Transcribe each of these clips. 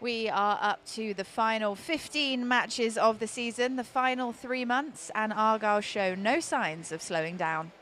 We are up to the final 15 matches of the season, the final 3 months, and Argyle show no signs of slowing down.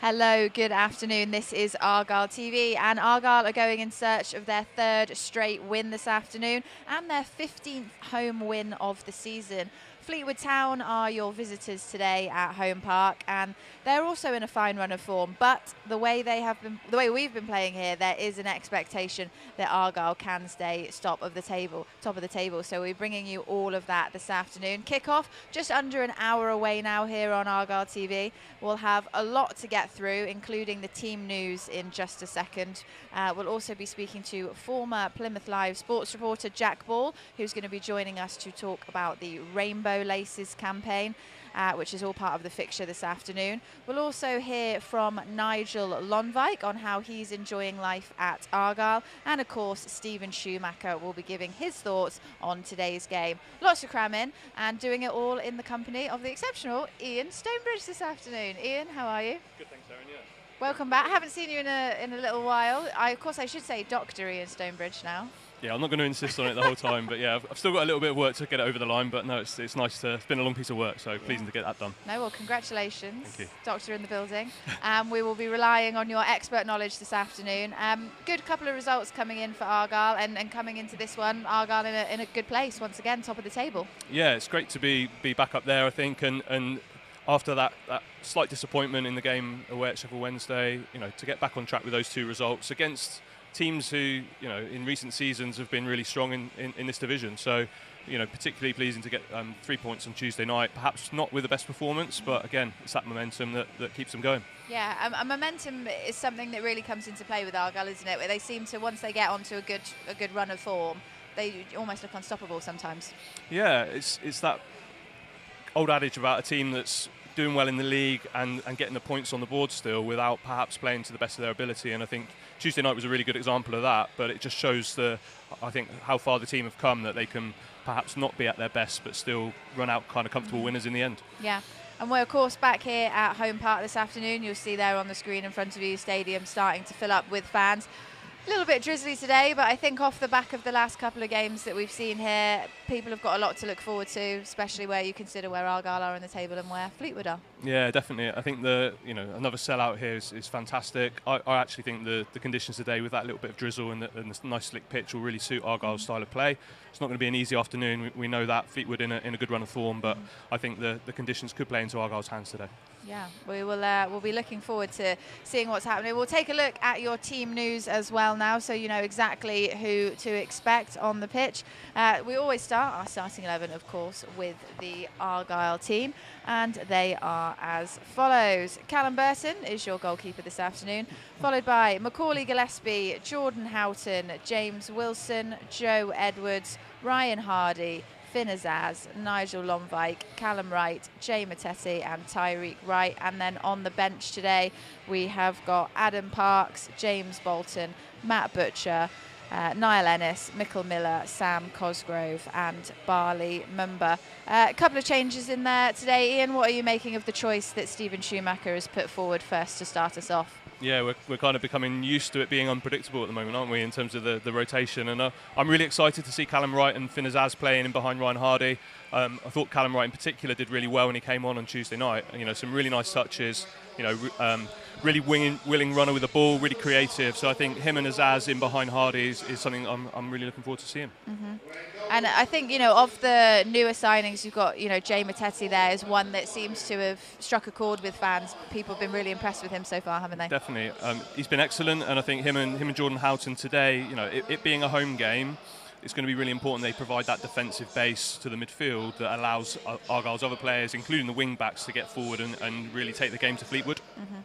Hello, good afternoon. This is Argyle TV, and Argyle are going in search of their third straight win this afternoon and their 15th home win of the season. Fleetwood Town are your visitors today at Home Park, and they're also in a fine run of form. But the way we've been playing here, there is an expectation that Argyle can stay top of the table. So we're bringing you all of that this afternoon. Kick-off just under an hour away now here on Argyle TV. We'll have a lot to get through, including the team news in just a second. We'll also be speaking to former Plymouth Live sports reporter Jack Ball, who's going to be joining us to talk about the Rainbow Laces campaign, which is all part of the fixture this afternoon. We'll also hear from Nigel Lonvike on how he's enjoying life at Argyle, and of course Stephen Schumacher will be giving his thoughts on today's game. Lots to cram in, and doing it all in the company of the exceptional Ian Stonebridge this afternoon. Ian, how are you? Good, thanks, Erin. Yeah. Welcome back. I haven't seen you in a little while. Of course I should say Dr. Ian Stonebridge now. Yeah, I'm not going to insist on it the whole time, but yeah, I've still got a little bit of work to get it over the line, but no, it's nice to, it's been a long piece of work, so pleasing to get that done. No, well, congratulations. Thank you. Doctor in the building. We will be relying on your expert knowledge this afternoon. Good couple of results coming in for Argyle, and coming into this one, Argyle in a good place, once again, top of the table. Yeah, it's great to be back up there, I think, and after that slight disappointment in the game away at Sheffield Wednesday, to get back on track with those two results against teams who, in recent seasons have been really strong in this division. So, particularly pleasing to get 3 points on Tuesday night. Perhaps not with the best performance, but again, it's that momentum that keeps them going. Yeah, momentum is something that really comes into play with Argyle, isn't it? Where they seem to, once they get onto a good run of form, they almost look unstoppable sometimes. Yeah, it's that old adage about a team that's doing well in the league and getting the points on the board still without perhaps playing to the best of their ability, and I think Tuesday night was a really good example of that. But it just shows how far the team have come, that they can perhaps not be at their best but still run out kind of comfortable winners in the end. Yeah, and we're of course back here at Home Park this afternoon. You'll see there on the screen in front of you, stadium starting to fill up with fans. A little bit drizzly today, but I think off the back of the last couple of games that we've seen here, people have got a lot to look forward to, especially where you consider where Argyle are on the table and where Fleetwood are. Yeah, definitely. I think another sellout here is fantastic. I actually think the conditions today, with that little bit of drizzle and the nice slick pitch, will really suit Argyle's style of play. It's not going to be an easy afternoon. We know that. Fleetwood in a good run of form, but I think the conditions could play into Argyle's hands today. Yeah, we will. We'll be looking forward to seeing what's happening. We'll take a look at your team news as well now, so you know exactly who to expect on the pitch. We always start our starting 11, of course, with the Argyle team, and they are as follows. Callum Burton is your goalkeeper this afternoon, followed by Macaulay Gillespie, Jordan Houghton, James Wilson, Joe Edwards, Ryan Hardy, Finn Azaz, Nigel Lomvike, Callum Wright, Jay Matete and Tyreek Wright. And then on the bench today we have got Adam Parks, James Bolton, Matt Butcher, Niall Ennis, Michael Miller, Sam Cosgrove and Barley Mumba. A couple of changes in there today. Ian, what are you making of the choice that Stephen Schumacher has put forward first to start us off? Yeah, we're kind of becoming used to it being unpredictable at the moment, aren't we, in terms of the rotation. And I'm really excited to see Callum Wright and Finn Azaz playing in behind Ryan Hardy. I thought Callum Wright in particular did really well when he came on Tuesday night. You know, some really nice touches, really willing runner with the ball, really creative. So I think him and Azaz in behind Hardy is something I'm really looking forward to seeing. Mm-hmm. And I think, of the newer signings, you've got, Jay Matete there is one that seems to have struck a chord with fans. People have been really impressed with him so far, haven't they? Definitely. He's been excellent, and I think him and Jordan Houghton today, it being a home game, it's going to be really important they provide that defensive base to the midfield that allows Argyle's other players, including the wing-backs, to get forward and really take the game to Fleetwood. Mm-hmm.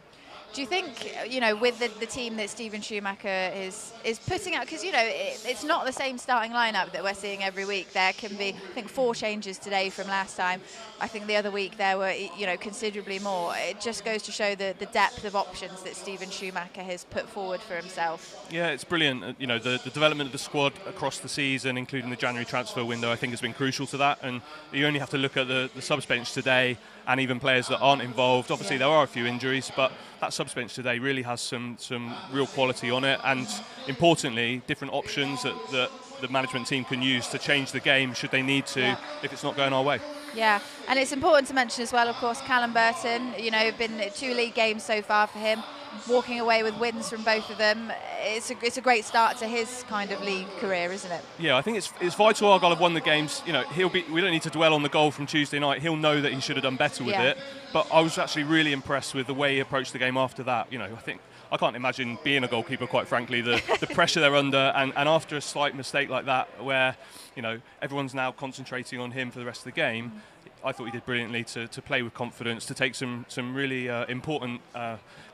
Do you think, with the team that Stephen Schumacher is putting out, because, it's not the same starting lineup that we're seeing every week. There can be, I think, 4 changes today from last time. I think the other week there were, considerably more. It just goes to show the depth of options that Stephen Schumacher has put forward for himself. Yeah, it's brilliant. The development of the squad across the season, including the January transfer window, I think has been crucial to that. And you only have to look at the subs bench today and even players that aren't involved. Obviously, there are a few injuries, but that subs bench today really has some real quality on it, and importantly, different options that the management team can use to change the game should they need to, if it's not going our way. Yeah, and it's important to mention as well, of course, Callum Burton, been 2 league games so far for him, walking away with wins from both of them. It's a great start to his kind of league career, isn't it? Yeah, I think it's vital Argyle have won the games. We don't need to dwell on the goal from Tuesday night. He'll know that he should have done better with it. But I was actually really impressed with the way he approached the game after that. I can't imagine being a goalkeeper, quite frankly, the pressure they're under, and after a slight mistake like that, where everyone's now concentrating on him for the rest of the game. I thought he did brilliantly to play with confidence, to take some really important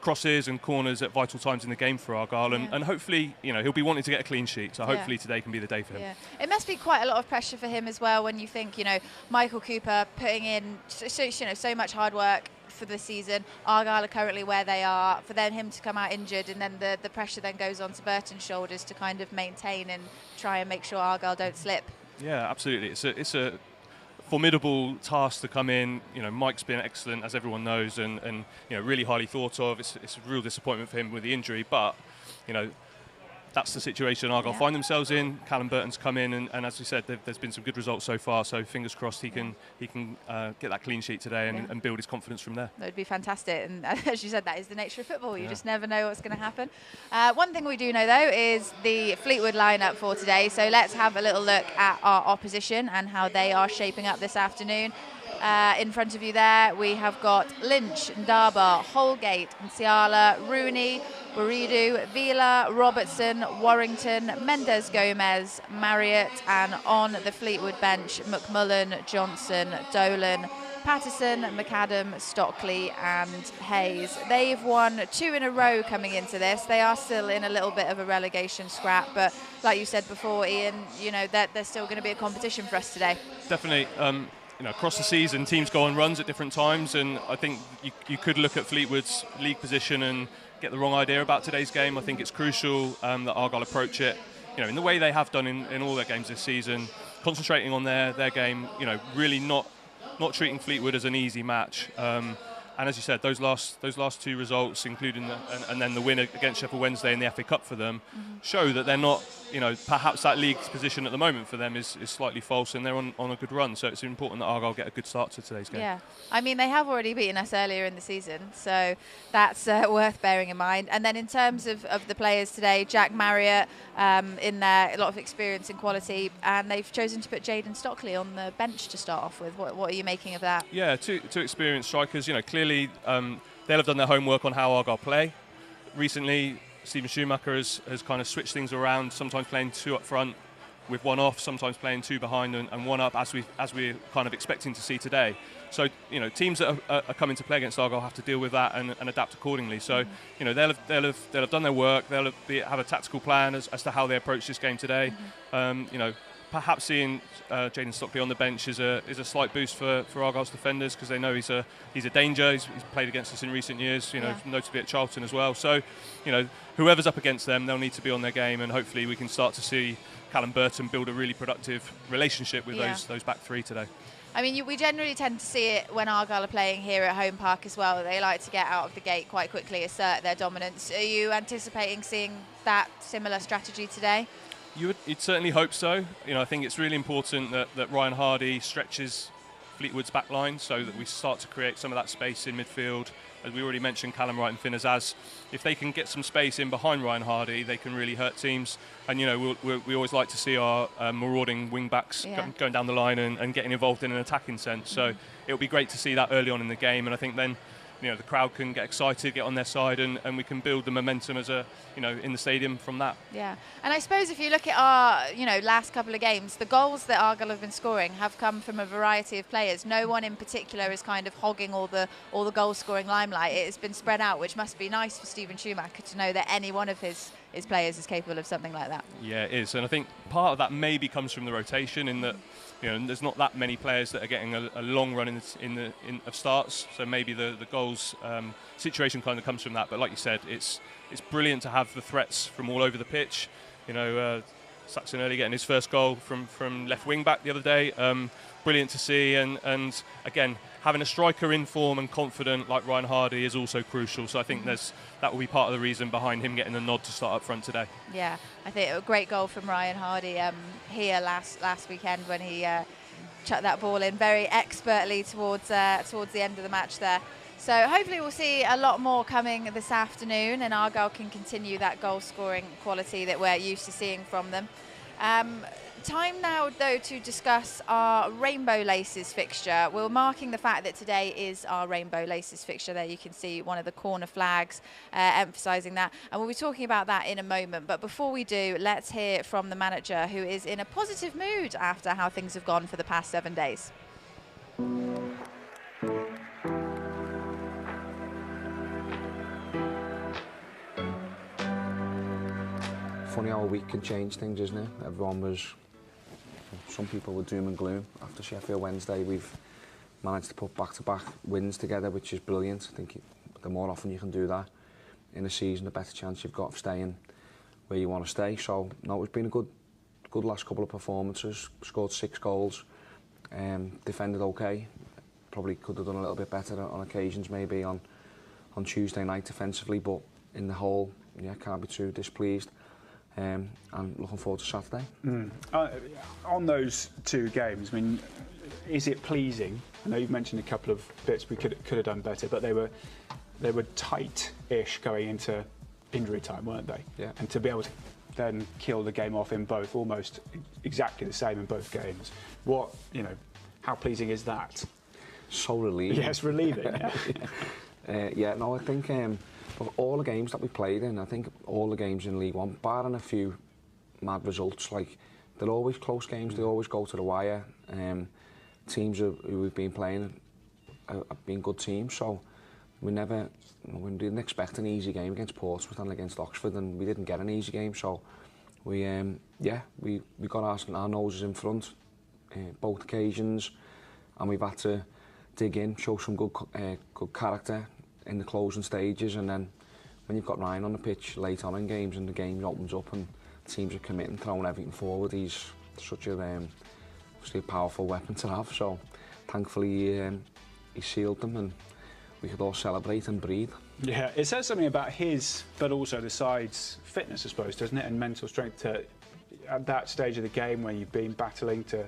crosses and corners at vital times in the game for Argyle, and hopefully he'll be wanting to get a clean sheet. So hopefully today can be the day for him. Yeah. It must be quite a lot of pressure for him as well when you think Michael Cooper putting in so much hard work for the season. Argyle are currently where they are. For then him to come out injured, and then the pressure then goes on to Burton's shoulders to kind of maintain and try and make sure Argyle don't slip. Yeah, absolutely. It's a formidable task to come in. Mike's been excellent, as everyone knows, and really highly thought of. It's a real disappointment for him with the injury, but that's the situation Argyle find themselves in. Callum Burton's come in, and as we said, there's been some good results so far. So fingers crossed he can get that clean sheet today and build his confidence from there. That would be fantastic. And as you said, that is the nature of football. You just never know what's going to happen. One thing we do know though is the Fleetwood lineup for today. So let's have a little look at our opposition and how they are shaping up this afternoon. In front of you there, we have got Lynch, Ndaba, Holgate, Nsiala, Rooney, Buridu, Vila, Robertson, Warrington, Mendes Gomez, Marriott, and on the Fleetwood bench, McMullen, Johnson, Dolan, Patterson, McAdam, Stockley and Hayes. They've won 2 in a row coming into this. They are still in a little bit of a relegation scrap, but like you said before, Ian, that there's still going to be a competition for us today. Definitely. Across the season, teams go on runs at different times, and I think you could look at Fleetwood's league position and get the wrong idea about today's game. I think it's crucial that Argyle approach it, in the way they have done in all their games this season, concentrating on their game. Really not treating Fleetwood as an easy match. And as you said, those last 2 results, including and then the win against Sheffield Wednesday in the FA Cup for them, show that they're not perhaps that league's position at the moment for them is slightly false, and they're on a good run. So it's important that Argyle get a good start to today's game. Yeah, I mean, they have already beaten us earlier in the season, so that's worth bearing in mind. And then in terms of the players today, Jack Marriott in there, a lot of experience and quality, and they've chosen to put Jayden Stockley on the bench to start off with. What are you making of that? Yeah, two experienced strikers. Clearly they'll have done their homework on how Argyle play. Recently, Stephen Schumacher has kind of switched things around, sometimes playing 2 up front with 1 off, sometimes playing 2 behind and 1 up, as we're kind of expecting to see today. So, teams that are coming to play against Argyle have to deal with that and adapt accordingly. So, they'll have done their work. They'll have a tactical plan as to how they approach this game today. Perhaps seeing Jayden Stockley on the bench is a slight boost for Argyle's defenders, because they know he's a danger. He's played against us in recent years, notably at Charlton as well. So, whoever's up against them, they'll need to be on their game, and hopefully we can start to see Callum Burton build a really productive relationship with those back 3 today. I mean, we generally tend to see it when Argyle are playing here at home park as well. They like to get out of the gate quite quickly, assert their dominance. Are you anticipating seeing that similar strategy today? You'd certainly hope so. I think it's really important that Ryan Hardy stretches Fleetwood's back line so that we start to create some of that space in midfield. As we already mentioned, Callum Wright and Finn Azaz, if they can get some space in behind Ryan Hardy, they can really hurt teams. And we always like to see our marauding wing backs going down the line and getting involved in an attacking sense. So it'll be great to see that early on in the game, and I think then the crowd can get excited, get on their side, and we can build the momentum as in the stadium from that. Yeah, and I suppose if you look at our last couple of games, the goals that Argyle have been scoring have come from a variety of players. No one in particular is kind of hogging all the goal scoring limelight. It has been spread out, which must be nice for Stephen Schumacher to know that any one of his players is capable of something like that. Yeah, it is, and I think part of that maybe comes from the rotation, in that there's not that many players that are getting a long run of starts, so maybe the goals situation kind of comes from that. But like you said, it's brilliant to have the threats from all over the pitch. Saxon Early getting his first goal from left wing back the other day, brilliant to see, and again, having a striker in form and confident like Ryan Hardy is also crucial. So I think that will be part of the reason behind him getting the nod to start up front today. Yeah, I think a great goal from Ryan Hardy here last weekend when he chucked that ball in very expertly towards the end of the match there. So hopefully we'll see a lot more coming this afternoon, and Argyle can continue that goal scoring quality that we're used to seeing from them. Time now, though, to discuss our Rainbow Laces fixture. We're marking the fact that today is our Rainbow Laces fixture. There you can see one of the corner flags emphasising that. And we'll be talking about that in a moment. But before we do, let's hear from the manager, who is in a positive mood after how things have gone for the past 7 days. Funny how a week can change things, isn't it? Some people were doom and gloom after Sheffield Wednesday. We've managed to put back-to-back wins together, which is brilliant. I think the more often you can do that in a season, the better chance you've got of staying where you want to stay. So, no, it's been a good last couple of performances. Scored 6 goals, defended okay. Probably could have done a little bit better on occasions, maybe on Tuesday night defensively, but in the whole, can't be too displeased. And looking forward to Saturday. On those 2 games, I mean, is it pleasing? I know you've mentioned a couple of bits we could have done better, but they were tight-ish going into injury time, weren't they? Yeah. And to be able to then kill the game off in both, almost exactly the same in both games. How pleasing is that? So relieving. Yes, relieving. Yeah. I think of all the games that we played in, I think all the games in League One, barring a few mad results, like, they're always close games, they always go to the wire. Teams who we've been playing have been good teams, so we didn't expect an easy game against Portsmouth and against Oxford, and we didn't get an easy game, so we got our noses in front both occasions, and we've had to dig in, show some good character in the closing stages, and then when you've got Ryan on the pitch late on in games and the game opens up and teams are committing, throwing everything forward, he's such a powerful weapon to have. So thankfully he sealed them and we could all celebrate and breathe. Yeah, it says something about his, but also the side's fitness, I suppose, doesn't it, and mental strength to at that stage of the game when you've been battling to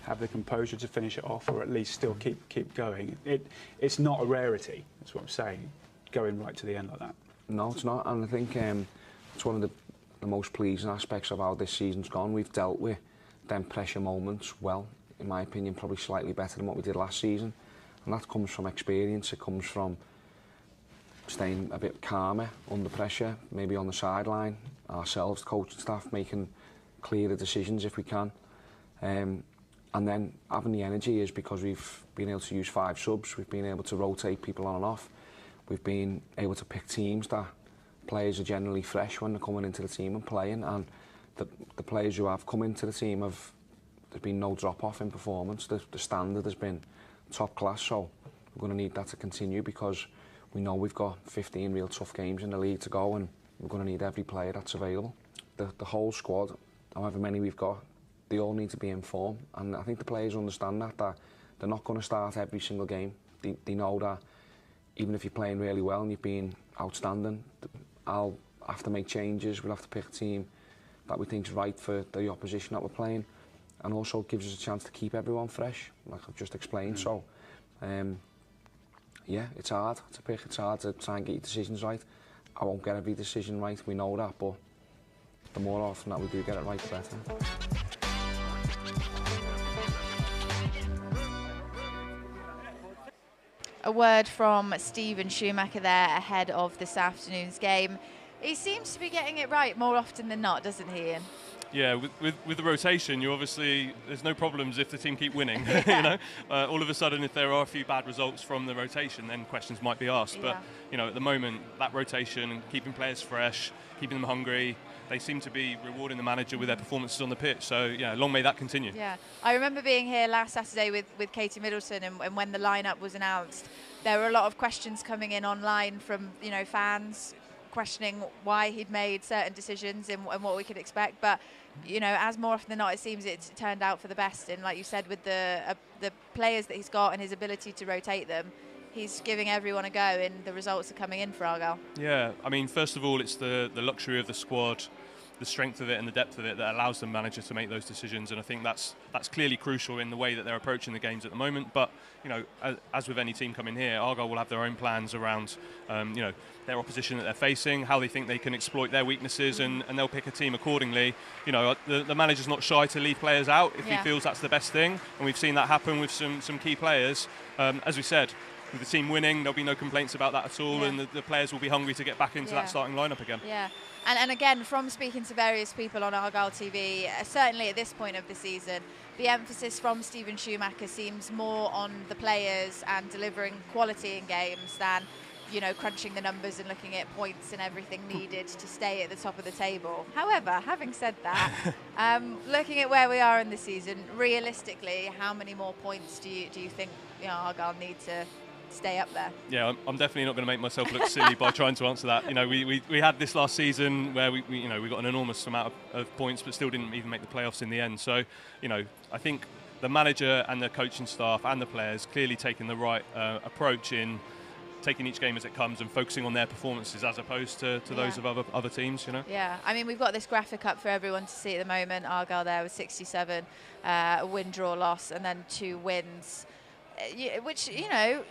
have the composure to finish it off, or at least still keep going. It's not a rarity. That's what I'm saying. Going right to the end like that. No, it's not, and I think it's one of the most pleasing aspects of how this season's gone. We've dealt with them pressure moments well, in my opinion, probably slightly better than what we did last season, and that comes from experience. It comes from staying a bit calmer under pressure, maybe on the sideline, ourselves, coaching staff, making clearer decisions if we can. And then having the energy is because we've been able to use 5 subs, we've been able to rotate people on and off, we've been able to pick teams that players are generally fresh when they're coming into the team and playing, and the players who have come into the team there's been no drop-off in performance. The standard has been top class, so we're going to need that to continue because we know we've got 15 real tough games in the league to go, and we're going to need every player that's available. The whole squad, however many we've got, they all need to be in form, and I think the players understand that they're not going to start every single game. They know that even if you're playing really well and you've been outstanding, I'll have to make changes. We'll have to pick a team that we think's right for the opposition that we're playing, and also gives us a chance to keep everyone fresh, like I've just explained. So, yeah, it's hard to pick. It's hard to try and get your decisions right. I won't get every decision right, we know that, but the more often that we do get it right, the better. A word from Stephen Schumacher there ahead of this afternoon's game. He seems to be getting it right more often than not, doesn't he, Ian? Yeah, with the rotation, there's no problems if the team keep winning. All of a sudden, if there are a few bad results from the rotation, then questions might be asked. But at the moment, that rotation and keeping players fresh, keeping them hungry, they seem to be rewarding the manager with their performances on the pitch. So yeah, long may that continue. Yeah, I remember being here last Saturday with Katie Middleton, and when the lineup was announced, there were a lot of questions coming in online from fans questioning why he'd made certain decisions and what we could expect. But as more often than not, it seems it's turned out for the best. And like you said, with the players that he's got and his ability to rotate them, he's giving everyone a go, and the results are coming in for Argyle. Yeah, I mean, first of all, it's the luxury of the squad, the strength of it and the depth of it that allows the manager to make those decisions, and I think that's clearly crucial in the way that they're approaching the games at the moment. But as with any team coming here, Argyle will have their own plans around their opposition that they're facing, how they think they can exploit their weaknesses, and they'll pick a team accordingly. The manager's not shy to leave players out if he feels that's the best thing, and we've seen that happen with some key players. As we said, with the team winning, there'll be no complaints about that at all, and the players will be hungry to get back into that starting lineup again. Yeah, and again, from speaking to various people on Argyle TV, certainly at this point of the season, the emphasis from Stephen Schumacher seems more on the players and delivering quality in games than crunching the numbers and looking at points and everything needed to stay at the top of the table. However, having said that, looking at where we are in the season, realistically, how many more points do you think Argyle need to stay up there? Yeah, I'm definitely not going to make myself look silly by trying to answer that. We had this last season where we got an enormous amount of points, but still didn't even make the playoffs in the end. So, I think the manager and the coaching staff and the players clearly taking the right approach in taking each game as it comes and focusing on their performances as opposed to those of other teams, Yeah, I mean, we've got this graphic up for everyone to see at the moment. Argyle there with 67, a win, draw, loss, and then 2 wins, which,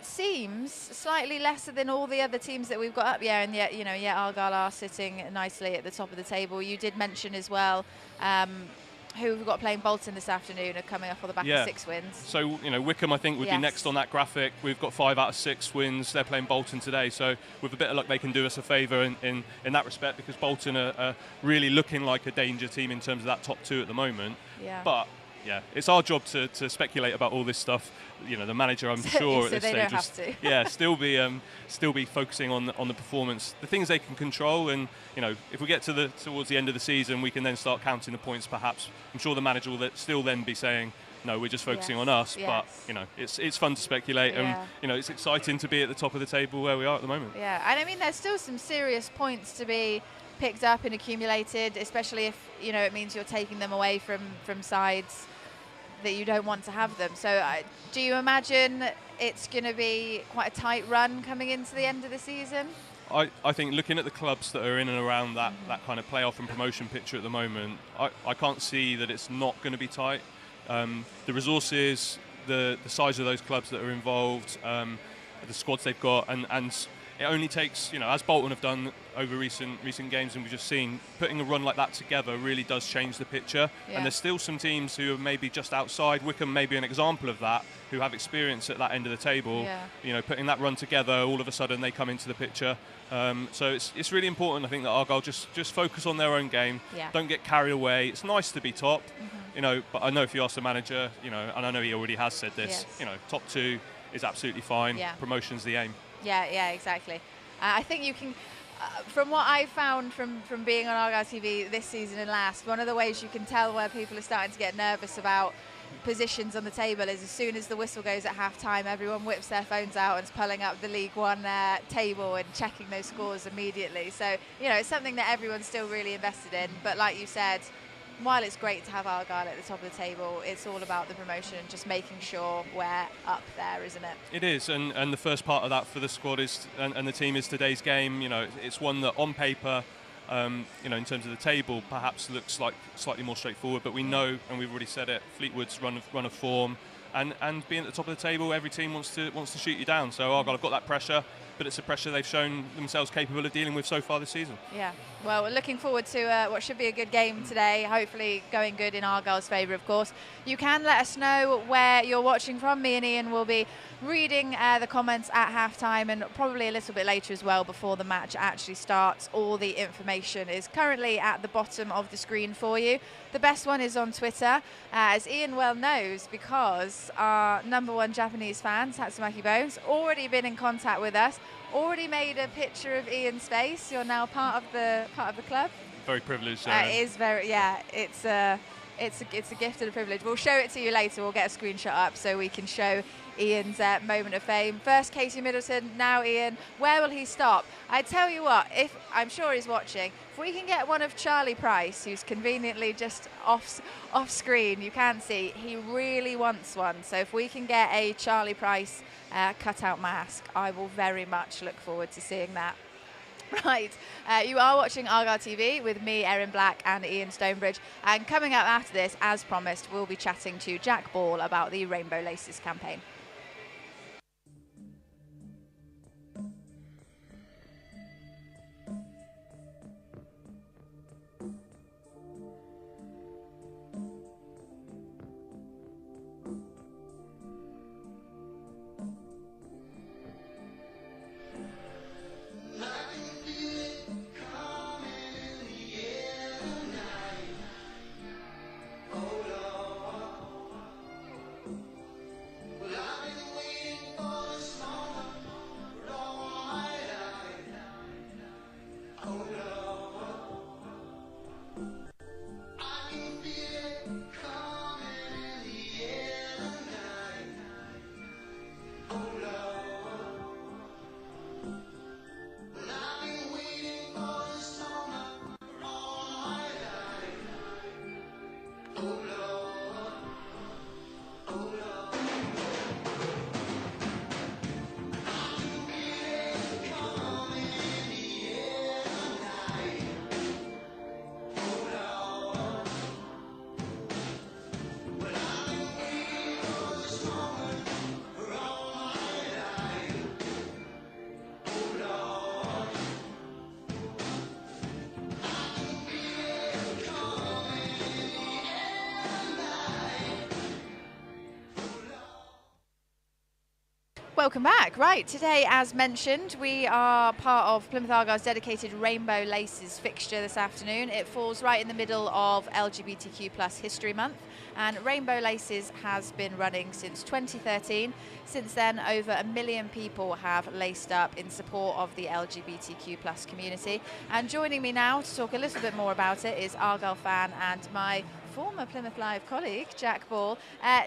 seems slightly lesser than all the other teams that we've got up here, and yet, Argyle are sitting nicely at the top of the table. You did mention as well who we've got playing Bolton this afternoon are coming off on the back of 6 wins. So, Wickham, I think, would be next on that graphic. We've got 5 out of 6 wins. They're playing Bolton today. So, with a bit of luck, they can do us a favour in that respect, because Bolton are really looking like a danger team in terms of that top 2 at the moment. Yeah. But, yeah, it's our job to speculate about all this stuff. The manager, I'm sure, at this stage, still be focusing on the performance, the things they can control, and if we get towards the end of the season, we can then start counting the points. Perhaps I'm sure the manager will still then be saying, no, we're just focusing on us. But it's fun to speculate, and it's exciting to be at the top of the table where we are at the moment. Yeah, and I mean, there's still some serious points to be picked up and accumulated, especially if it means you're taking them away from sides that you don't want to have them. So do you imagine it's going to be quite a tight run coming into the end of the season? I think looking at the clubs that are in and around that kind of playoff and promotion picture at the moment, I can't see that it's not going to be tight. The resources, the size of those clubs that are involved, the squads they've got, and it only takes, as Bolton have done over recent games, and we've just seen, putting a run like that together really does change the picture. Yeah. And there's still some teams who are maybe just outside. Wycombe may be an example of that, who have experience at that end of the table. Yeah. Putting that run together, all of a sudden they come into the picture. So it's really important, I think, that Argyle just focus on their own game. Yeah. Don't get carried away. It's nice to be top, but I know if you ask the manager, and I know he already has said this, top 2 is absolutely fine. Yeah. Promotion's the aim. Yeah, exactly. I think you can, from what I've found from being on Argyle TV this season and last, one of the ways you can tell where people are starting to get nervous about positions on the table is as soon as the whistle goes at half-time, everyone whips their phones out and is pulling up the League One table and checking those scores immediately. So, it's something that everyone's still really invested in. But like you said, while it's great to have Argyle at the top of the table, it's all about the promotion, just making sure we're up there, isn't it? It is, and the first part of that for the squad is and the team is today's game. It's one that on paper, in terms of the table, perhaps looks like slightly more straightforward. But we know, and we've already said it, Fleetwood's run of form, and being at the top of the table, every team wants to shoot you down. So Argyle have got that pressure, but it's a pressure they've shown themselves capable of dealing with so far this season. Yeah. Well, we're looking forward to what should be a good game today, hopefully going good in Argyle's favour, of course. You can let us know where you're watching from. Me and Ian will be reading the comments at half-time and probably a little bit later as well before the match actually starts. All the information is currently at the bottom of the screen for you. The best one is on Twitter, as Ian well knows, because our #1 Japanese fan, Tatsumaki Bones, already been in contact with us, already made a picture of Ian's face. You're now part of the club. Very privileged. It is very, it's a gift and a privilege. We'll show it to you later. We'll get a screenshot up so we can show Ian's moment of fame. First Casey Middleton, now Ian. Where will he stop? I tell you what, I'm sure he's watching, if we can get one of Charlie Price, who's conveniently just off screen, you can see, he really wants one. So if we can get a Charlie Price cutout mask, I will very much look forward to seeing that. Right, you are watching Argyle TV with me, Erin Black, and Ian Stonebridge. And coming up after this, as promised, we'll be chatting to Jack Ball about the Rainbow Laces campaign. Welcome back. Right, today, as mentioned, we are part of Plymouth Argyle's dedicated Rainbow Laces fixture this afternoon. It falls right in the middle of LGBTQ+ History Month, and Rainbow Laces has been running since 2013. Since then, over 1 million people have laced up in support of the LGBTQ+ community. And joining me now to talk a little bit more about it is Argyle fan and my former Plymouth Live colleague, Jack Ball.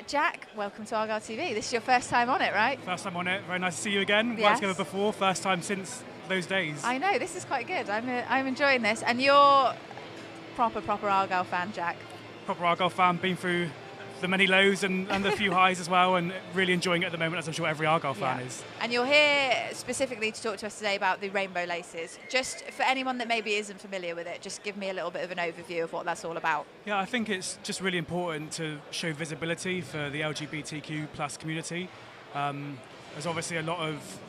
Jack, welcome to Argyle TV. This is your first time on it, right? First time on it. Very nice to see you again. Yes. Worked together before. First time since those days. I know, this is quite good. I'm enjoying this. And you're proper Argyle fan, Jack. Proper Argyle fan. Been through the many lows and the few highs as well, and really enjoying it at the moment, as I'm sure every Argyle fan is. And you're here specifically to talk to us today about the rainbow laces. Just for anyone that maybe isn't familiar with it, just give me a little bit of an overview of what that's all about. Yeah, I think it's just really important to show visibility for the LGBTQ plus community. There's obviously a lot of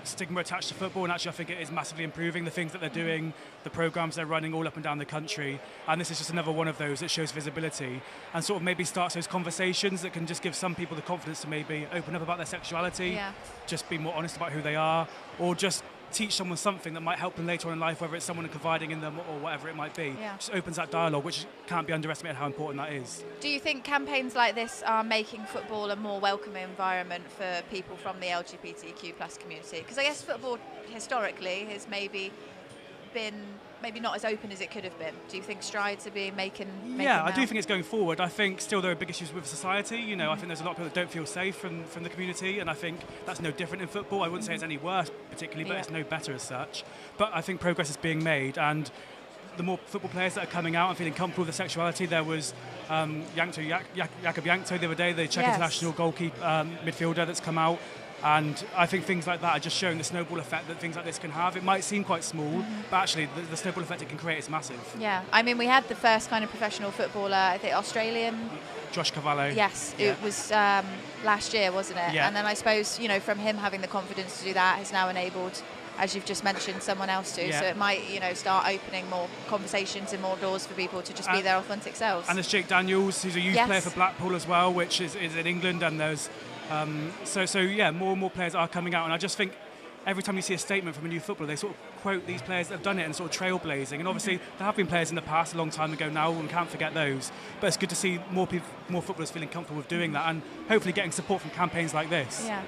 stigma attached to football, and actually I think it is massively improving the things that they're doing, the programs they're running all up and down the country, and this is just another one of those that shows visibility and sort of maybe starts those conversations that can just give some people the confidence to maybe open up about their sexuality, just be more honest about who they are, or just teach someone something that might help them later on in life, whether it's someone confiding in them or whatever it might be. Just opens that dialogue, which can't be underestimated how important that is. Do you think campaigns like this are making football a more welcoming environment for people from the LGBTQ plus community? Because I guess football historically has maybe been not as open as it could have been. Do you think strides are being making I do think it's going forward. I think still there are big issues with society. You know, I think there's a lot of people that don't feel safe from the community, and I think that's no different in football. I wouldn't say it's any worse particularly, but it's no better as such. But I think progress is being made, and the more football players that are coming out and feeling comfortable with their sexuality. There was Jakub Jankto the other day, the Czech international goalkeeper midfielder that's come out. And I think things like that are just showing the snowball effect that things like this can have. It might seem quite small, but actually the snowball effect it can create is massive. Yeah, I mean, we had the first kind of professional footballer, I think Australian. Josh Cavallo. Yes, it was last year, wasn't it? Yeah. And then I suppose, you know, from him having the confidence to do that has now enabled, as you've just mentioned, someone else to. So it might, you know, start opening more conversations and more doors for people to just be their authentic selves. And there's Jake Daniels, who's a youth player for Blackpool as well, which is in England, and there's more and more players are coming out, and I just think every time you see a statement from a new footballer, they sort of quote these players that have done it and sort of trailblazing. And obviously there have been players in the past a long time ago now, and we can't forget those. But it's good to see more footballers feeling comfortable with doing that, and hopefully getting support from campaigns like this. Yeah,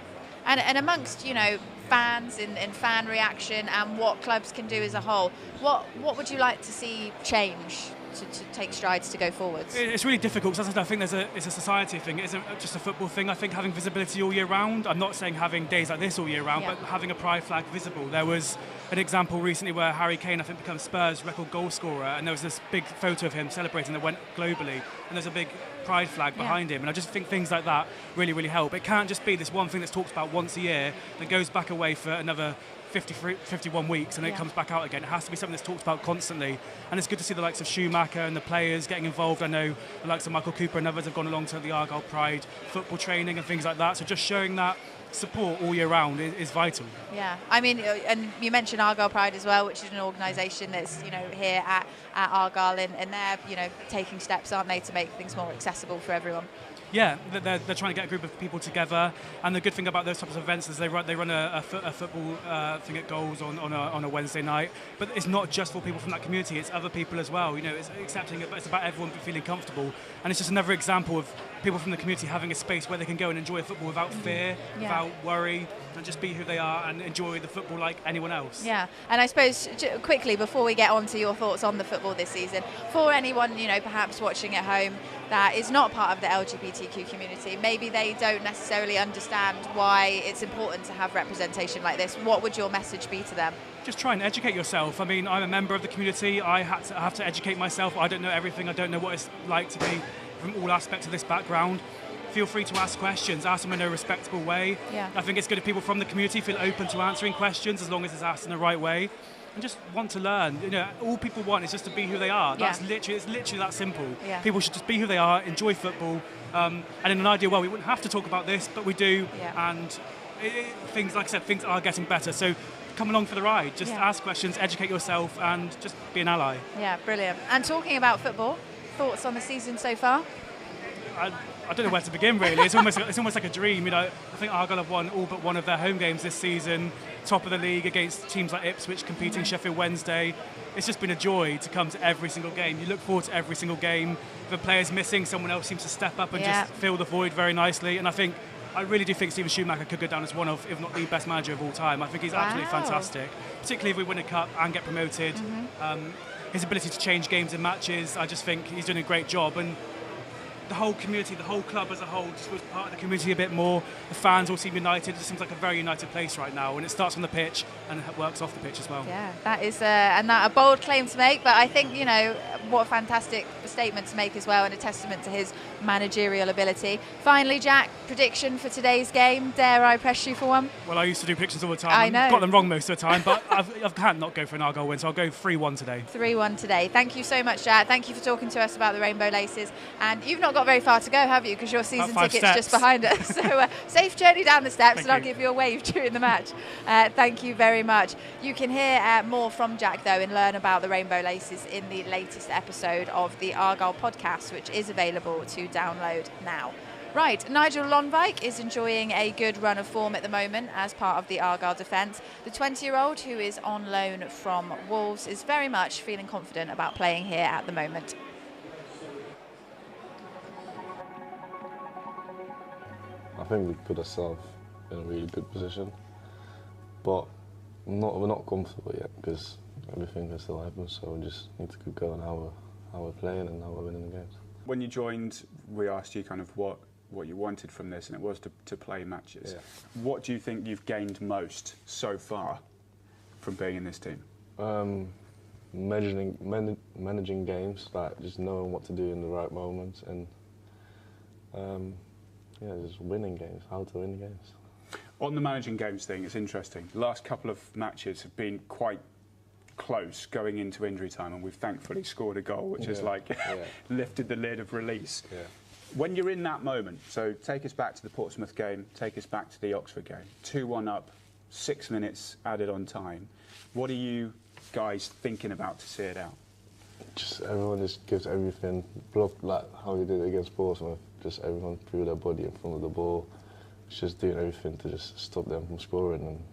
and amongst, you know, fans and fan reaction and what clubs can do as a whole, what would you like to see change to take strides to go forwards? It's really difficult because I think it's a society thing. It isn't just a football thing. I think having visibility all year round, I'm not saying having days like this all year round, but having a pride flag visible. There was an example recently where Harry Kane, I think, became Spurs' record goal scorer, and there was this big photo of him celebrating that went globally, and there's a big pride flag behind him, and I just think things like that really, really help. It can't just be this one thing that's talked about once a year that goes back away for another 51 weeks and it comes back out again. It has to be something that's talked about constantly, and it's good to see the likes of Schumacher and the players getting involved. I know the likes of Michael Cooper and others have gone along to the Argyle Pride football training and things like that, so just showing that support all year round is vital. Yeah, I mean, and you mentioned Argyle Pride as well, which is an organisation that's, you know, here at Argyle, and they're, you know, taking steps, aren't they, to make things more accessible for everyone. Yeah, they're trying to get a group of people together, and the good thing about those types of events is they run a football thing at Goals on a Wednesday night, but it's not just for people from that community, it's other people as well. You know, it's accepting it, but it's about everyone feeling comfortable, and it's just another example of people from the community having a space where they can go and enjoy football without fear, without worry, and just be who they are and enjoy the football like anyone else. Yeah, and I suppose quickly before we get on to your thoughts on the football this season, for anyone, you know, perhaps watching at home that is not part of the LGBTQ community, maybe they don't necessarily understand why it's important to have representation like this, what would your message be to them? Just try and educate yourself. I mean, I'm a member of the community, I have to educate myself. I don't know everything, I don't know what it's like to be from all aspects of this background. Feel free to ask questions, ask them in a respectable way. I think it's good if people from the community feel open to answering questions as long as it's asked in the right way, and just want to learn. You know, all people want is just to be who they are. It's literally that simple. People should just be who they are, enjoy football, and in an ideal world we wouldn't have to talk about this, but we do, and things, like I said, things are getting better, so come along for the ride. Just ask questions, educate yourself, and just be an ally. Yeah, brilliant. And talking about football, thoughts on the season so far? I don't know where to begin, really. It's almost like a dream. You know, I think Argyle have won all but one of their home games this season, top of the league against teams like Ipswich, competing Sheffield Wednesday. It's just been a joy to come to every single game. You look forward to every single game. If a player's missing, someone else seems to step up and just fill the void very nicely. And I really do think Steven Schumacher could go down as one of, if not the best manager of all time. I think he's absolutely fantastic, particularly if we win a cup and get promoted. His ability to change games and matches, I just think he's doing a great job. And the whole community, the whole club as a whole, just was part of the community a bit more. The fans all seem united. It seems like a very united place right now, and it starts on the pitch and it works off the pitch as well. Yeah, that is a bold claim to make, but I think, you know, what a fantastic statement to make as well, and a testament to his managerial ability. Finally, Jack, prediction for today's game. Dare I press you for one? Well, I used to do predictions all the time. I know. I've got them wrong most of the time, but I can't not go for an Argyle win, so I'll go 3-1 today. 3-1 today. Thank you so much, Jack. Thank you for talking to us about the Rainbow Laces. And you've not got very far to go, have you? Because your season ticket's steps. just behind us. So safe journey down the steps, Thank and I'll you. give you a wave during the match. Thank you very much. You can hear more from Jack, though, and learn about the Rainbow Laces in the latest episode of the Argyle podcast, which is available to download now. Right, Nigel Lonvike is enjoying a good run of form at the moment as part of the Argyle defence. The 20-year-old, who is on loan from Wolves, is very much feeling confident about playing here at the moment. I think we put ourselves in a really good position, but we're not comfortable yet because everything can still happen. So we just need to keep going how we're playing and how we're winning the games. When you joined, we asked you kind of what you wanted from this, and it was to play matches. Yeah. What do you think you've gained most so far from being in this team? Managing games, like just knowing what to do in the right moments, and just winning games, how to win games. On the managing games thing, it's interesting. The last couple of matches have been quite close going into injury time, and we've thankfully scored a goal, which has lifted the lid of release. Yeah. When you're in that moment, so take us back to the Portsmouth game, take us back to the Oxford game, 2-1 up, 6 minutes added on time. What are you guys thinking about to see it out? Just everyone just gives everything, like how we did it against Portsmouth. Just everyone threw their body in front of the ball. It's just doing everything to just stop them from scoring, and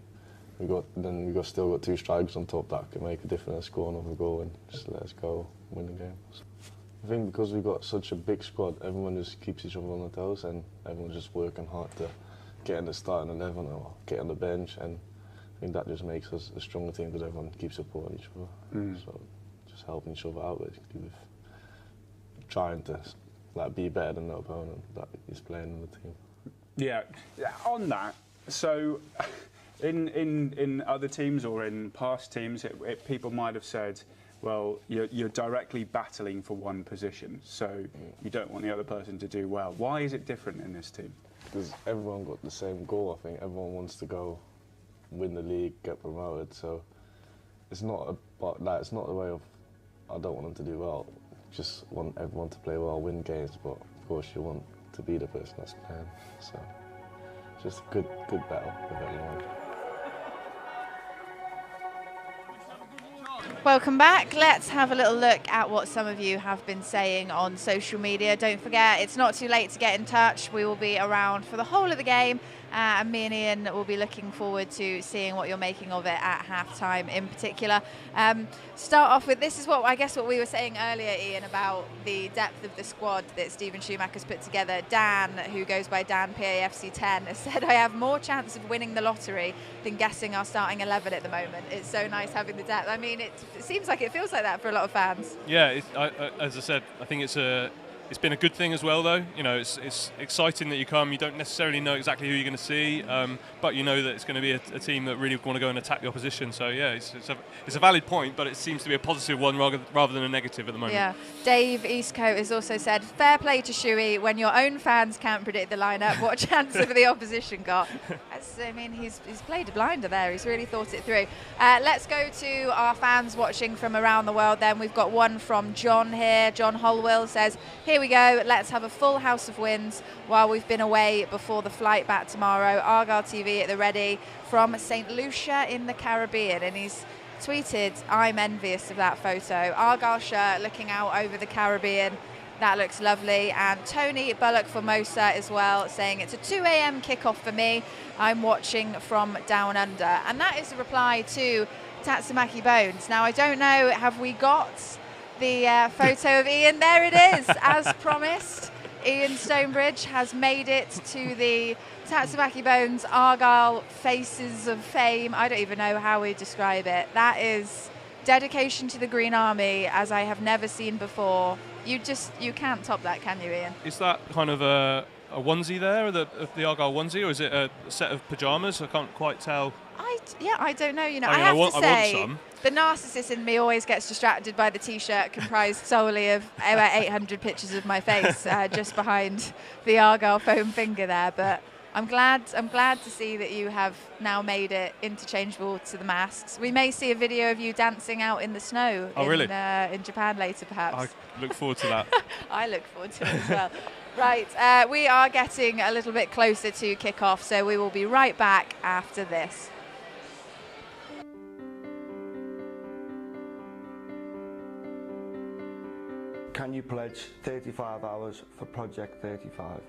we still got 2 strikers on top that can make a difference, score another goal and just let us go win the game. I think because we've got such a big squad, everyone just keeps each other on their toes, and everyone's just working hard to get in the starting 11 or get on the bench, and I think that just makes us a stronger team because everyone keeps supporting each other. So just helping each other out basically with trying to be better than the opponent that is playing in the team. Yeah, on that, so in other teams or in past teams, people might have said, well, you're directly battling for one position, so you don't want the other person to do well. Why is it different in this team? Because everyone got the same goal. I think everyone wants to go win the league, get promoted. So it's not it's not the way of I don't want them to do well. Just want everyone to play well, win games, but of course you want to be the person that's playing. So just a good battle with everyone. Welcome back. Let's have a little look at what some of you have been saying on social media. Don't forget, it's not too late to get in touch. We will be around for the whole of the game, and me and Ian will be looking forward to seeing what you're making of it at half-time in particular. Start off with, this is what we were saying earlier, Ian, about the depth of the squad that Stephen Schumacher's put together. Dan, who goes by Dan PAFC10, has said, I have more chance of winning the lottery than guessing our starting 11 at the moment. It's so nice having the depth. I mean, it seems like it feels like that for a lot of fans. Yeah, as I said, I think it's been a good thing as well, though. You know, it's exciting that you come. You don't necessarily know exactly who you're going to see, but you know that it's going to be a team that really want to go and attack the opposition. So yeah, it's a valid point, but it seems to be a positive one rather than a negative at the moment. Yeah. Dave Eastcote has also said, fair play to Shuey. When your own fans can't predict the lineup, what chance have the opposition got? I mean, he's played a blinder there. He's really thought it through. Let's go to our fans watching from around the world then. We've got one from John here. John Holwell says, here we go. Let's have a full house of wins while we've been away before the flight back tomorrow. Argyle TV at the ready from St. Lucia in the Caribbean. And he's tweeted, I'm envious of that photo. Argyle shirt looking out over the Caribbean. That looks lovely. And Tony Bullock Formosa as well, saying it's a 2 a.m. kickoff for me. I'm watching from down under. And that is a reply to Tatsumaki Bones. Now, I don't know, have we got the photo of Ian? There it is, as promised. Ian Stonebridge has made it to the Tatsumaki Bones Argyle Faces of Fame. I don't even know how we describe it. That is dedication to the Green Army as I have never seen before. You can't top that, can you, Ian? Is that kind of a onesie there, the Argyle onesie, or is it a set of pyjamas? I can't quite tell. I Yeah, I don't know. You know, I I mean, have I want to say, some. the narcissist in me always gets distracted by the T-shirt comprised solely of about 800 pictures of my face just behind the Argyle foam finger there. But I'm glad to see that you have now made it interchangeable to the masks. We may see a video of you dancing out in the snow in Japan later, perhaps. I look forward to that. I look forward to it as well. Right, we are getting a little bit closer to kick-off, so we will be right back after this. Can you pledge 35 hours for Project 35?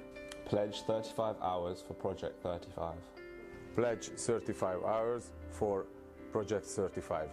Pledge 35 hours for Project 35. Pledge 35 hours for Project 35.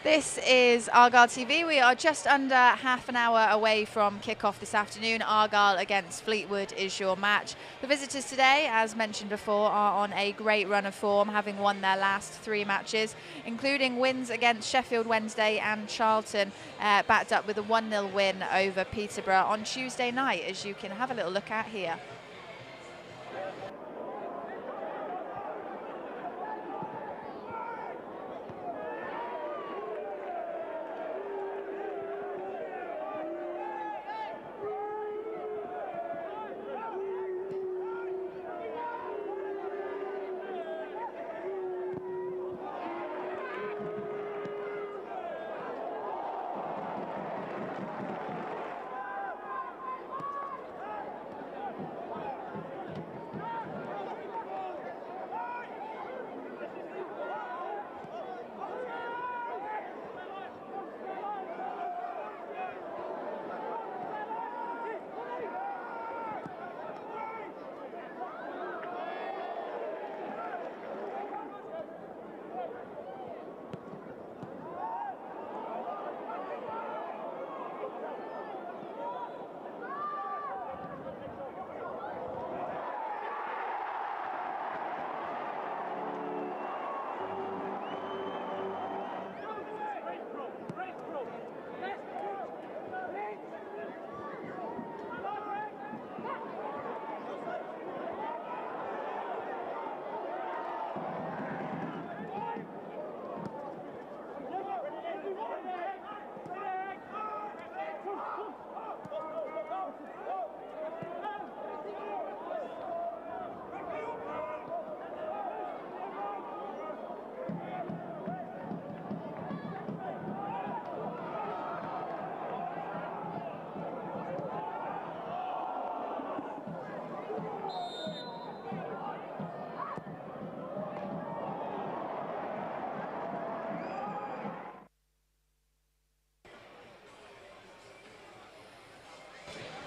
This is Argyle TV. We are just under half an hour away from kick-off this afternoon. Argyle against Fleetwood is your match. The visitors today, as mentioned before, are on a great run of form, having won their last 3 matches, including wins against Sheffield Wednesday and Charlton, backed up with a 1-0 win over Peterborough on Tuesday night, as you can have a little look at here.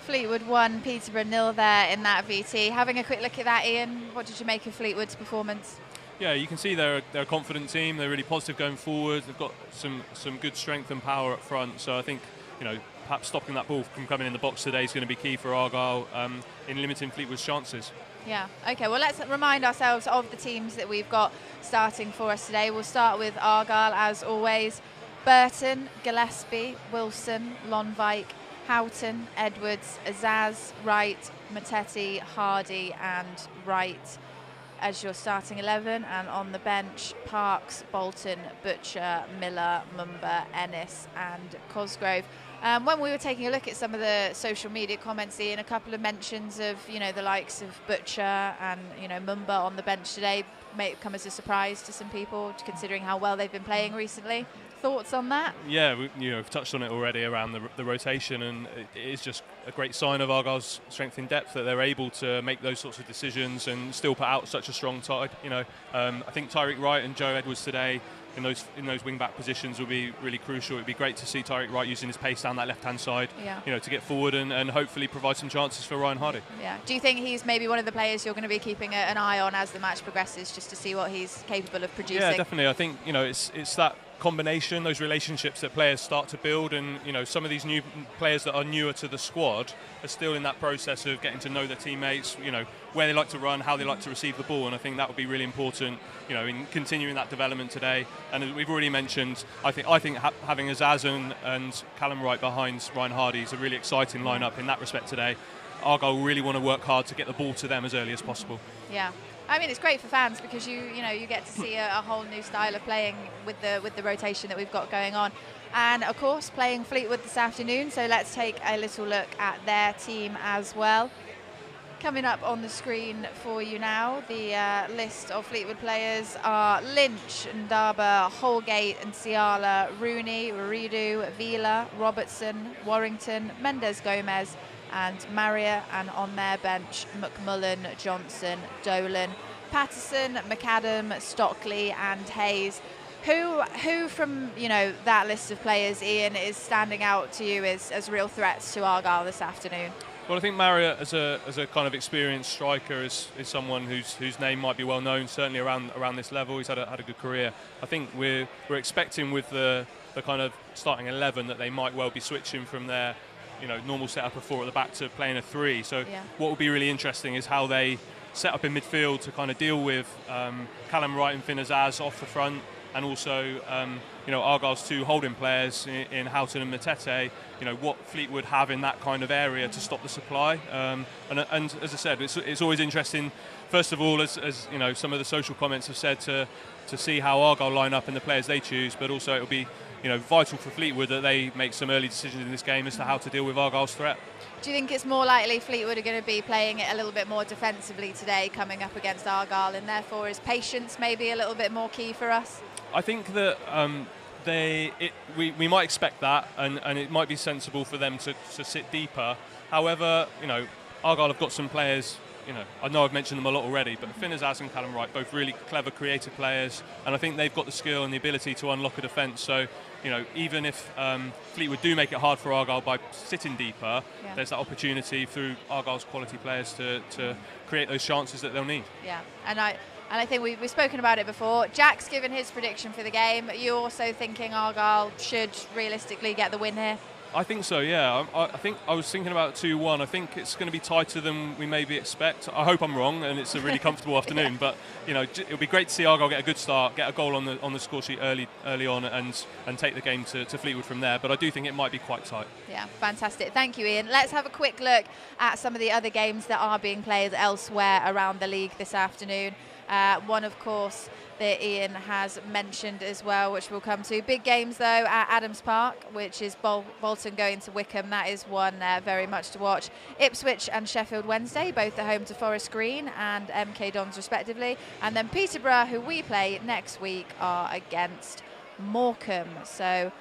Fleetwood 1, Peterborough 0 there in that VT. Having a quick look at that, Ian, what did you make of Fleetwood's performance? Yeah, you can see they're a confident team. They're really positive going forward. They've got some good strength and power up front. So I think, you know, perhaps stopping that ball from coming in the box today is going to be key for Argyle in limiting Fleetwood's chances. Yeah, okay, well, let's remind ourselves of the teams that we've got starting for us today. We'll start with Argyle, as always. Burton, Gillespie, Wilson, Lonvike, Houghton, Edwards, Azaz, Wright, Mattetti, Hardy and Wright as your starting 11, and on the bench, Parks, Bolton, Butcher, Miller, Mumba, Ennis and Cosgrove. When we were taking a look at some of the social media comments, Ian, a couple of mentions of, you know, the likes of Butcher and, you know, Mumba on the bench today may come as a surprise to some people, considering how well they've been playing recently. Thoughts on that? Yeah, we've touched on it already around the rotation, and it is just a great sign of Argyle's strength in depth that they're able to make those sorts of decisions and still put out such a strong side. You know, I think Tyreek Wright and Joe Edwards today in those wing back positions will be really crucial. It'd be great to see Tyreek Wright using his pace down that left hand side, you know, to get forward and hopefully provide some chances for Ryan Hardy. Yeah. Do you think he's maybe one of the players you're going to be keeping an eye on as the match progresses, just to see what he's capable of producing? Yeah, definitely. I think, you know, it's that combination, those relationships that players start to build, and some of these new players that are newer to the squad are still in that process of getting to know their teammates, where they like to run, how they like to receive the ball, and I think that would be really important, in continuing that development today. And as we've already mentioned, I think having Azaz and Callum Wright behind Ryan Hardy is a really exciting lineup in that respect today. Argyle really want to work hard to get the ball to them as early as possible. Yeah. I mean, it's great for fans because you get to see a whole new style of playing with the rotation that we've got going on, and of course playing Fleetwood this afternoon. So let's take a little look at their team as well. Coming up on the screen for you now, the list of Fleetwood players are Lynch, Ndaba, Holgate, and Ciala, Rooney, Raridu, Vila, Robertson, Warrington, Mendes Gomez, and Marriott, and on their bench McMullen, Johnson, Dolan, Patterson, McAdam, Stockley, and Hayes. Who from that list of players, Ian, is standing out to you as real threats to Argyle this afternoon? Well, I think Marriott as a kind of experienced striker is someone whose name might be well known, certainly around this level. He's had a good career. I think we're expecting with the kind of starting 11 that they might well be switching from their normal setup of 4 at the back to playing a 3. So what will be really interesting is how they set up in midfield to kind of deal with Callum Wright and Finn Azaz off the front, and also Argyle's 2 holding players in Houghton and Matete. What Fleetwood have in that kind of area to stop the supply. And as I said, it's always interesting. First of all, as some of the social comments have said, to see how Argyle line up and the players they choose, but also it'll be vital for Fleetwood that they make some early decisions in this game as to how to deal with Argyle's threat. Do you think it's more likely Fleetwood are going to be playing it a little bit more defensively today, coming up against Argyle, and therefore is patience maybe a little bit more key for us? I think that we might expect that, and it might be sensible for them to sit deeper. However, Argyle have got some players. I know I've mentioned them a lot already, but Finn Azaz and Callum Wright, both really clever, creative players, and I think they've got the skill and the ability to unlock a defence. So, even if Fleetwood do make it hard for Argyle by sitting deeper, there's that opportunity through Argyle's quality players to create those chances that they'll need. Yeah, and I think we've spoken about it before. Jack's given his prediction for the game. You're also thinking Argyle should realistically get the win here? I think so, yeah. I think I was thinking about 2-1. I think it's going to be tighter than we maybe expect. I hope I'm wrong, and it's a really comfortable afternoon. But it'll be great to see Argyle get a good start, get a goal on the score sheet early on, and take the game to Fleetwood from there. But I do think it might be quite tight. Yeah, fantastic. Thank you, Ian. Let's have a quick look at some of the other games that are being played elsewhere around the league this afternoon. One, of course, that Ian has mentioned as well, which we'll come to. Big games, though, at Adams Park, which is Bolton going to Wickham. That is one very much to watch. Ipswich and Sheffield Wednesday, both are home to Forest Green and MK Dons, respectively. And then Peterborough, who we play next week, are against Morecambe. So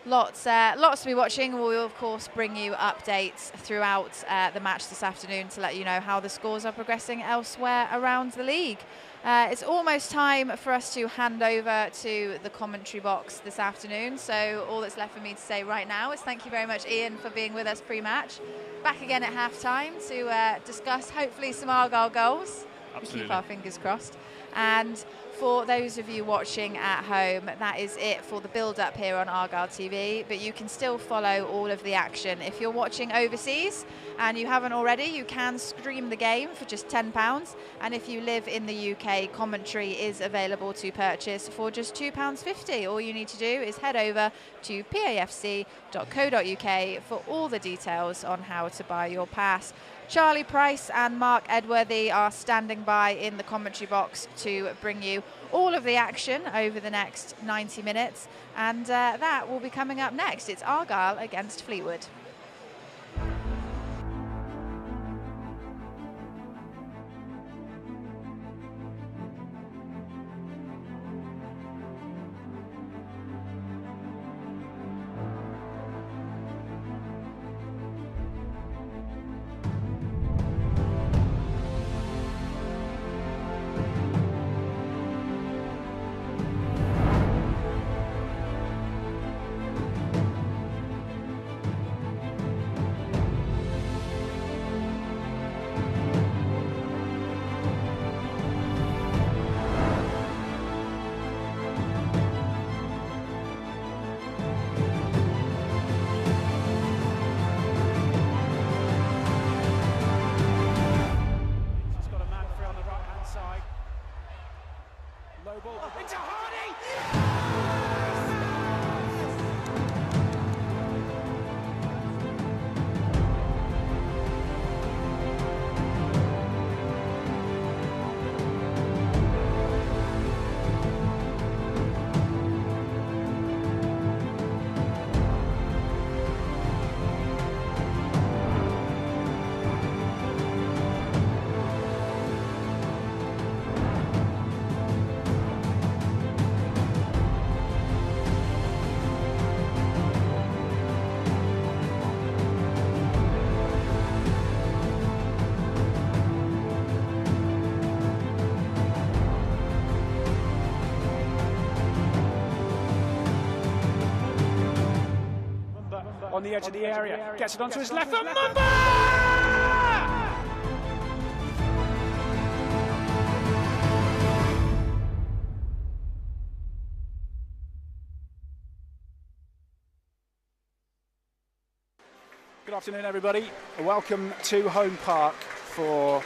lots to be watching. We'll, of course, bring you updates throughout the match this afternoon to let you know how the scores are progressing elsewhere around the league. It's almost time for us to hand over to the commentary box this afternoon. So all that's left for me to say right now is thank you very much, Ian, for being with us pre-match. Back again at half-time to discuss hopefully some Argyle goals. Absolutely. We keep our fingers crossed. And for those of you watching at home, that is it for the build-up here on Argyle TV, but you can still follow all of the action. If you're watching overseas and you haven't already, you can stream the game for just £10, and if you live in the UK, commentary is available to purchase for just £2.50. All you need to do is head over to pafc.co.uk for all the details on how to buy your pass. Charlie Price and Mark Edworthy are standing by in the commentary box to bring you all of the action over the next 90 minutes. And that will be coming up next. It's Argyle against Fleetwood. on the edge of the area, gets it onto his left foot, Mumba! Good afternoon, everybody. Welcome to Home Park for